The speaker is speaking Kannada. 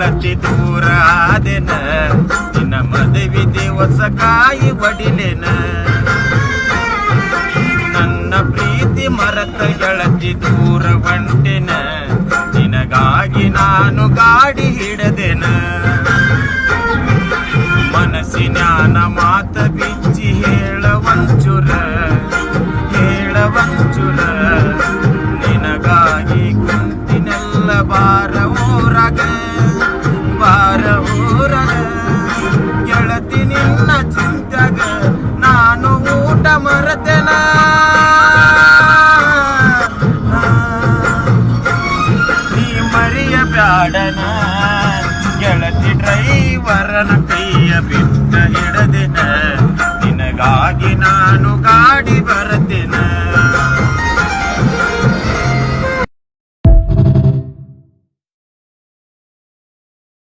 ಗೆಳತಿ ದೂರ ಆದೆನ, ನಿನ್ನ ಮದುವೆ ದಿವಸ ಕಾಯಿ ಒಡಿಲೆನ. ನನ್ನ ಪ್ರೀತಿ ಮರತ ಗೆಳತಿ ದೂರ ಹೊಂಟೆನ, ನಿನಗಾಗಿ ನಾನು ಗಾಡಿ ಹಿಡದೆನ. ಮನಸ್ಸಿನ ಮಾತ ಬಿಚ್ಚಿ ಹೇಳವಂಚುರ, ನಿನಗಾಗಿ ಕುಂತಿನೆಲ್ಲ ಬಾರ ಊರಾಗ, ಗೆಳತಿ ನಿನ್ನ ಚಿಂತ್ಯಾಗ ನಾನು ಊಟ ಮರೆತೆನ. ನೀ ಮರೆಯಬ್ಯಾಡನ ಗೆಳತಿ ಡ್ರೈವರನ ಕೈಯ ಬಿಟ್ಟ ಹಿಡದೆನ, ನಿನಗಾಗಿ ನಾನು ಗಾಡಿ ಬರತೆನ.